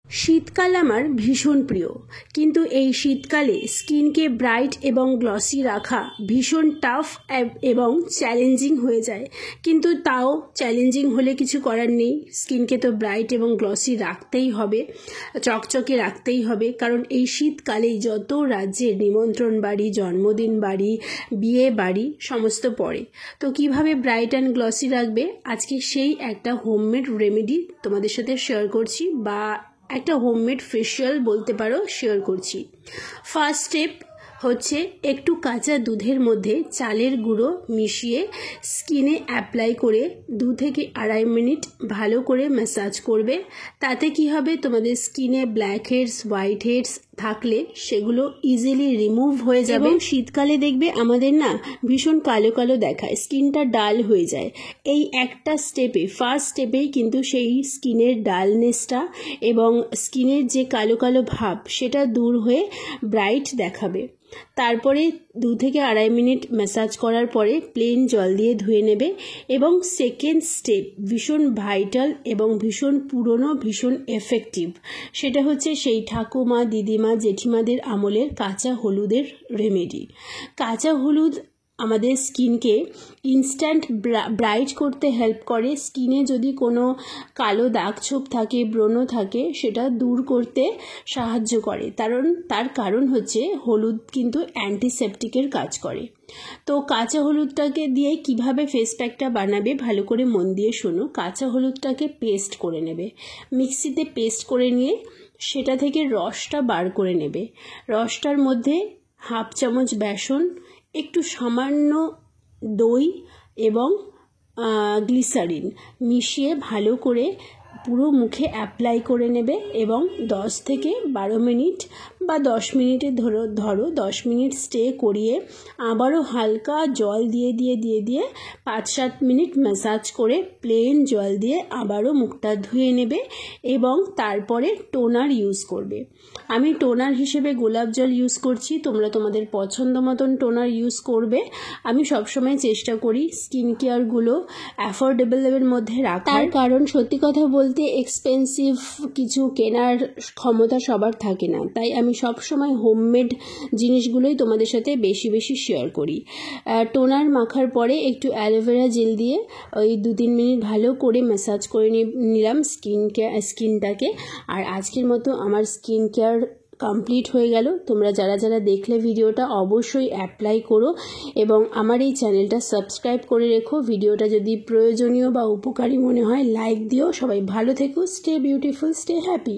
শীতকাল আমার ভীষণ প্রিয়, কিন্তু এই শীতকালে স্কিনকে ব্রাইট এবং গ্লসি রাখা ভীষণ টাফ এবং চ্যালেঞ্জিং হয়ে যায়। কিন্তু তাও চ্যালেঞ্জিং হলে কিছু করার নেই, স্কিনকে তো ব্রাইট এবং গ্লসি রাখতেই হবে, চকচকে রাখতেই হবে। কারণ এই শীতকালেই যত রাজ্যের নিমন্ত্রণ বাড়ি, জন্মদিন বাড়ি, বিয়ে বাড়ি সমস্ত পড়ে। তো কিভাবে ব্রাইট অ্যান্ড গ্লসি রাখবে, আজকে সেই একটা হোমমেড রেমেডি তোমাদের সাথে শেয়ার করছি, বা একটা হোমমেড ফেশিয়াল বলতে পারো, শেয়ার করছি। ফার্স্ট স্টেপ হচ্ছে একটু কাঁচা দুধের মধ্যে চালের গুঁড়ো মিশিয়ে স্কিনে অ্যাপ্লাই করে 2 থেকে 2.5 মিনিট ভালো করে ম্যাসাজ করবে। তাতে কি হবে, তোমাদের স্কিনে ব্ল্যাক হেডস, হোয়াইট হেডস থাকলে সেগুলো ইজিলি রিমুভ হয়ে যাবে। এবং শীতকালে দেখবে আমাদের না ভীষণ কালো কালো দেখায়, স্কিনটা ডাল হয়ে যায়। এই একটা স্টেপে, ফার্স্ট স্টেপেই কিন্তু সেই স্কিনের ডালনেসটা এবং স্কিনের যে কালো কালো ভাব সেটা দূর হয়ে ব্রাইট দেখাবে। তারপরে 2 থেকে 2.5 মিনিট ম্যাসাজ করার পরে প্লেন জল দিয়ে ধুয়ে নেবে। এবং সেকেন্ড স্টেপ ভীষণ ভাইটাল এবং ভীষণ পুরনো, ভীষণ এফেক্টিভ, সেটা হচ্ছে সেই ঠাকুমা, দিদিমা, জেঠিমাদের আমলের কাঁচা হলুদের রেমেডি। কাঁচা হলুদ আমাদের স্কিনকে ইনস্ট্যান্ট ব্রাইট করতে হেল্প করে। স্কিনে যদি কোনো কালো দাগ ছোপ থাকে, ব্রণ থাকে, সেটা দূর করতে সাহায্য করে। তার কারণ হচ্ছে হলুদ কিন্তু অ্যান্টিসেপটিকের কাজ করে। তো কাঁচা হলুদটাকে দিয়ে কিভাবে ফেস প্যাকটা বানাবে ভালো করে মন দিয়ে শোনো। কাঁচা হলুদটাকে পেস্ট করে নেবে, মিক্সিতে পেস্ট করে নিয়ে সেটা থেকে রসটা বার করে নেবে। রসটার মধ্যে 1/2 চামচ বেসন, একটু সামান্য দই এবং গ্লিসারিন মিশিয়ে ভালো করে পুরো মুখে অ্যাপ্লাই করে নেবে। এবং 10 থেকে 12 মিনিট বা 10 মিনিটে ধরো 10 মিনিট স্টে করিয়ে আবারও হালকা জল দিয়ে 5-7 মিনিট ম্যাসাজ করে প্লেন জল দিয়ে আবারও মুখটা ধুয়ে নেবে। এবং তারপরে টোনার ইউজ করবে। আমি টোনার হিসেবে গোলাপ জল ইউজ করছি, তোমরা তোমাদের পছন্দ মতন টোনার ইউজ করবে। আমি সবসময় চেষ্টা করি স্কিন কেয়ারগুলো অ্যাফোর্ডেবলের মধ্যে রাখার, তার কারণ সত্যি কথা বলতে এক্সপেন্সিভ কিছু কেনার ক্ষমতা সবার থাকে না, তাই আমি সবসময় হোমমেড জিনিসগুলোই তোমাদের সাথে বেশি শেয়ার করি। টোনার মাখার পরে একটু অ্যালোভেরা জেল দিয়ে ওই 2-3 মিনিট ভালো করে ম্যাসাজ করে নিলাম স্কিনটাকে। আর আজকের মতো আমার স্কিন কেয়ার কমপ্লিট হয়ে গেল। তোমরা যারা দেখলে ভিডিওটা অবশ্যই অ্যাপ্লাই করো এবং আমার এই চ্যানেলটা সাবস্ক্রাইব করে রেখো। ভিডিওটা যদি প্রয়োজনীয় বা উপকারী মনে হয় লাইক দিও। সবাই ভালো থেকো, স্টে বিউটিফুল, স্টে হ্যাপি।